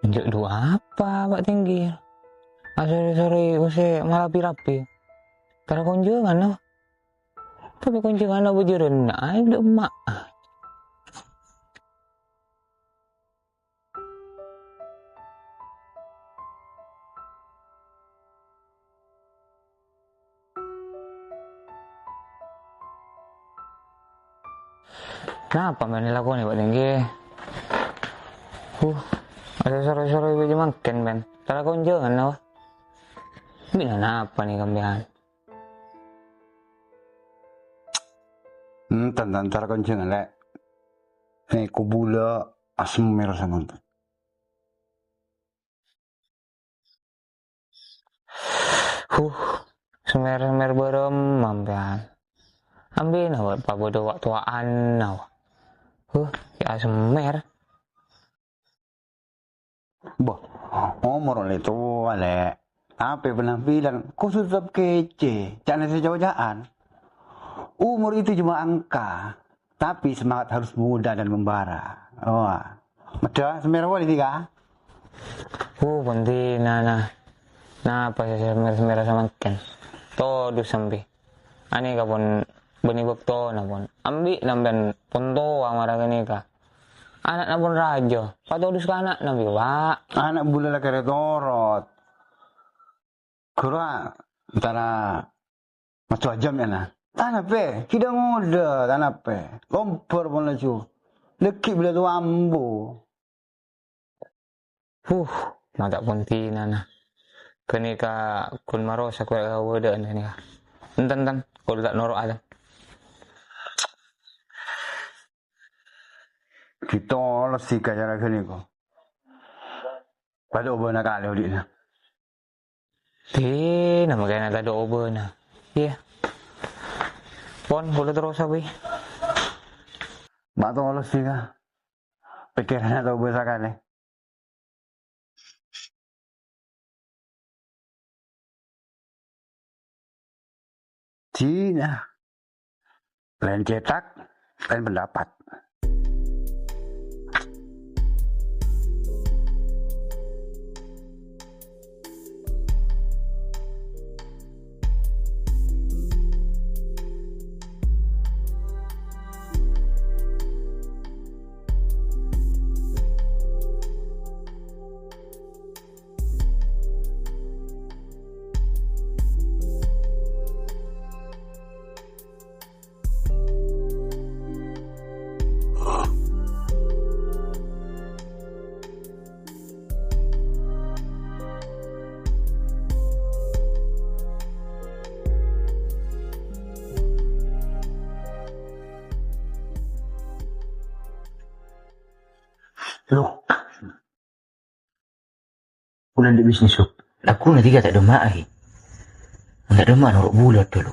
Njuk dua apa Pak Tinggi? Sore-sore usai malah rapi. Tara kunjungan no. Tapi kunjungan no bujuran ada emak. Kenapa main lakukan ya Pak Tinggi? Ada sore-sore baju makan men. Tara kunjungan no. Bilang apa nih kambian? Tantara konjengan lek. Kubula asem merah sama tu. Semer-semer berem mampian. Ambil nawa Pak bodoh waktuan nawa. Ya semer. Boh, umur itu lek. Apa pernah bilang, kau tetap kece, jangan sejauh-jauhan. Umur itu cuma angka, tapi semangat harus muda dan membara. Wah, ada semerah boleh tiga. Penting nah apa sih semer sama ken. Todo sampai. Ani ka pun beni bekto na pun. Ambi namben punto ang maragani ka. Anak na pun rajo. Patodus ka anak na Pak. Anak bula lah kere torot. Kura, antara macam jam ya nah. Tanah pe, kita muda tanah pe. Kompor pun laju. Lekik bila tu ambu. Mata punti na. Kani ka kun maro sa kwa wada na ni ka. Entan kalau tak norok ada. Kita lah si kaya lagi ni ko. Pada ubah nak kali udik na. Nama kaya na tado obo na. Iya. Pon, kulo terus sabi. Bato lah si ka. Pikiran na ubah sakali. Cina. Lain cetak, lain pendapat. Loh, bulan di bisnis shop. Aku nanti tak ada mak lagi. Tak ada mak norok bulat dulu.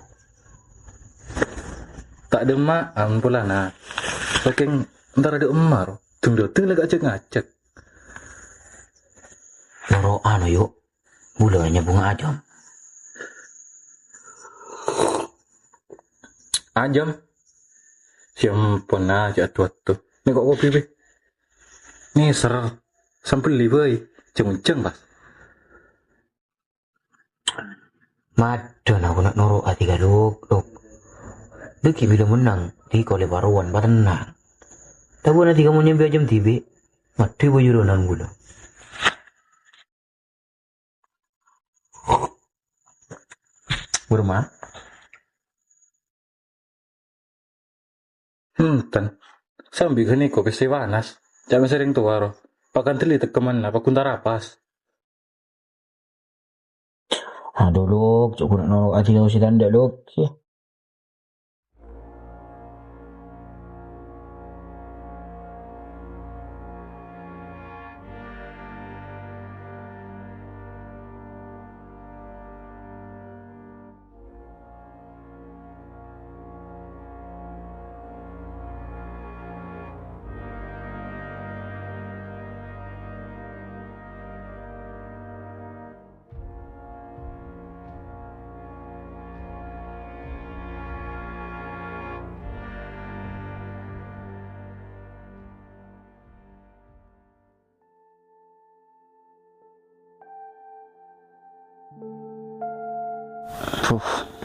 Tak ada mak, pula nak. Saking ntar ada emar. Tunggu lagi ngacak. Norok yuk. Bulannya bunga ajam. Ajam. Siampun aja tuh. Ni kok kopi be. Ni ser. Sampai liwai. Ceng-ceng pas. Madon aku nak norok hati galuk. Deki bila menang. Di kau lebaruan tenang. Tapi nanti kamu nyampe jam tiba. Mati bujurunan gula. Berma. Tan. Sambil kini kau pesewanas. Jangan sering tuaro. Pakan teli tekeman apa kuntar apas. Aduh luk, cukup nak norok hati kau si tanda luk.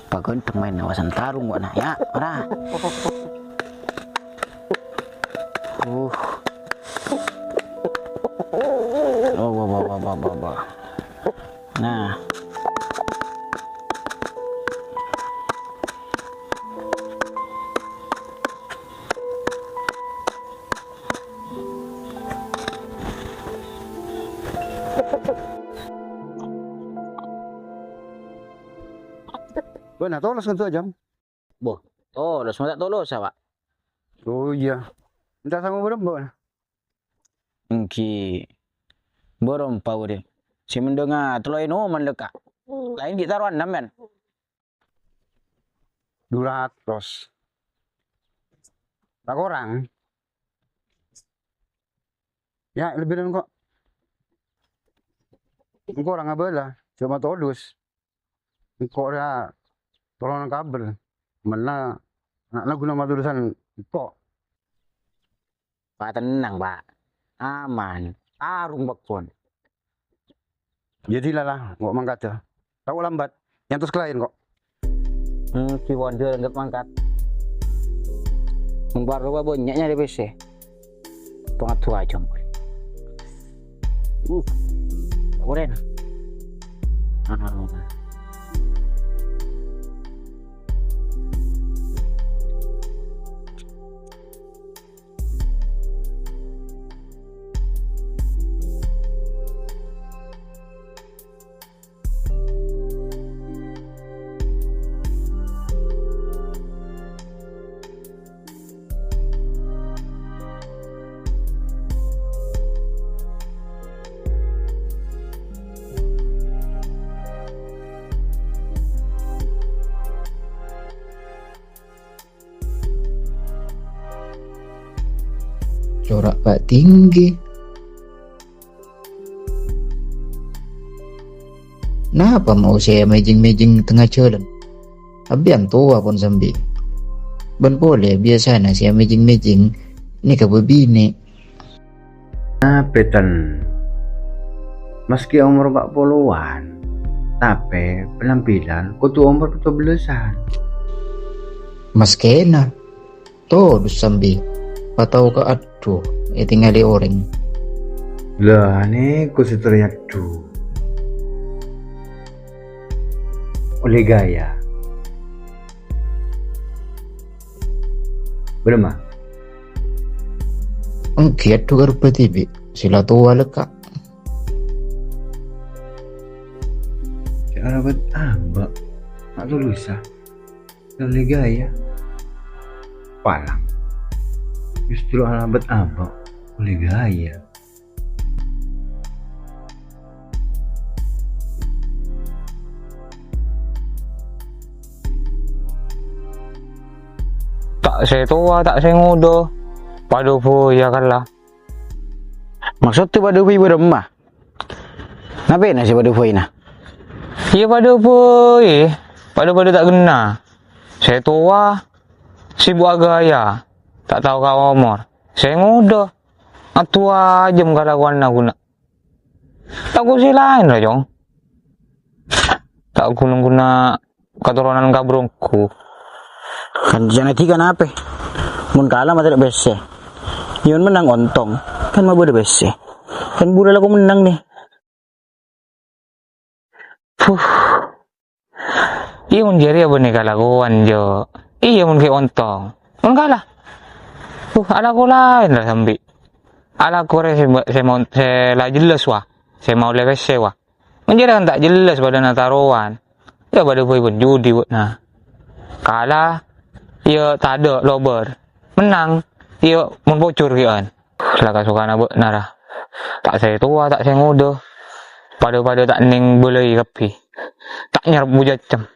Paganteng main nawasan tarung gua nah ya, ora. Oh, Nah. Benar tolos kan tuh jam. Boh, tolos, masa tolos Pak? Oh iya. Entah sama berapa. Engki. Borom pau deh. Si mendengar teloy no man leka. Lain kita taruhan men. 200. Tak orang. Ya, lebih dari kok. Engkau orang abala, cuma tolus. Engkau dah tolong kabel. Mana nak guna maturusan kok. Pak tenang, Pak. Aman. Arung bakpon. Jadi lah, kok mangkat ya. Tahu lambat. Yang terus klien kok. Si wonder nggak mangkat. Baru apa banyaknya di PC. Pengatur aja. Keren. Corak Pak tinggi. Kenapa mau saya mejing-mejing tengah jalan? Abiang tua pun sambil. Ben boleh biasanya saya mejing-mejing. Ini kabebine. Petan. Meski umur 40-an, tapi penampilan kutu umur 17-an. Mas kena. Tuh sambil. Patau ke aduh, tinggali orang. Lah, ini ku teriak tuh. Oleh gaya. Berma. Engkiat tuh garupa tibi. Sila tua leka. Cara buat ambak. Tak lulus ah. Oleh gaya. Palang. Justru alamat apa? Oleh gaya. Tak saya tua, tak saya muda. Padu pun ya kan lah. Maksud tu pada pui beremah. Ngapain nasi pada pui nah? Ya padu pun Padu tak kena. Saya tua. Sibuk gaya. Tak tahu kau umur. Saya muda. Atua aja mengkalakuan aku nak. Tak ku si lain lah jong. Tak guna keturunan kabrongku. Kan jangan tiga apa? Mun kalah mah tidak bese. Yun menang ontong. Kan mah boleh bese. Kan budak aku menang nih. Iya mun jari apa nih kalakuan jo. Iya mun kayak ontong. Mun kalah. Ala ko lain lah sambi. Ala ko re saya mau lah jelas wah. Saya mau leves wah. Menjadi kan tak jelas pada nataruan. Ya pada boy pun judi buat nah. Kalah. Ya tak ada lober. Menang. Ya mun bocor kian. Selaka suka nak buat narah. Tak saya tua, tak saya muda. Pada tak ning boleh kapi. Tak nyarap bujacam.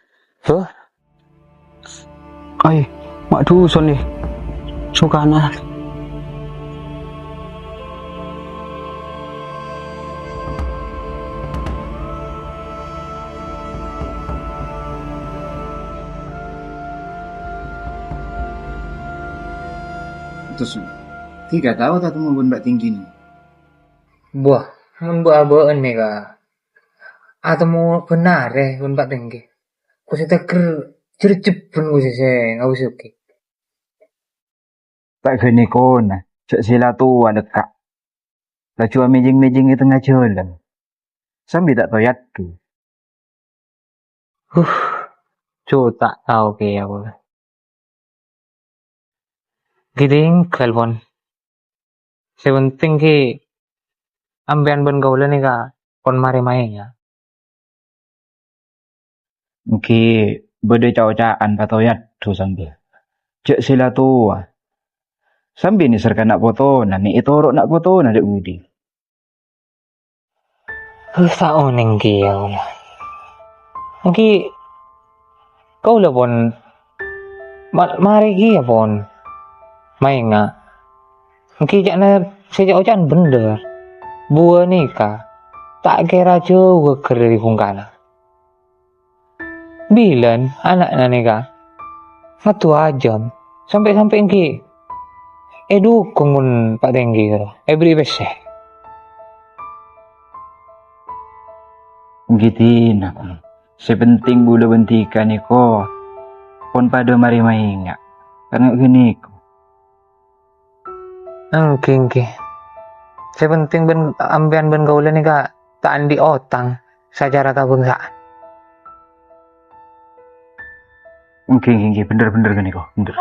Ay, mak dusun nih. Suka anak. Terus 3 tahun tak mau benda tinggi ni. Buah, mun buah abaan mega. Atau mau benar benda tinggi. Kasi taker cercepun ko sih, nggak usah oke. Tak gini ko na. Cak sila tua dekat. Lah cuma mejing-mejing di tengah jalan. Sambil tak toyat tu. Cu tak tahu ke aku. Giting kalpon. Sebenting ki ambian ben gaulan ni ka kon mari main ya. Mungkin berde cawacaan patoyat tu sambil. Cak sila tua. Sambil ni serkan nak foto na ni itorok nak foto na dek budi. Sa oning ki aku lah. Mungkin kau lah pon mari ki ya pon. Main nga. Mungkin jangan sejak ocan bener. Buah nikah. Tak kira jauh ke di kungkana. Bilan anak nikah. Ngatu ajam. Sampai-sampai ki. Dukung pun Pak Tenggi. Beri besi. Gitu nak. Sepenting bula bentikan ni ko. Pon pada mari main ngak. Karena gini ko. Engke. Sepenting ben ambian ben gaulan ni ka tak andi otang secara kebangsaan. Mungkin bener-bener gini ko. Bener.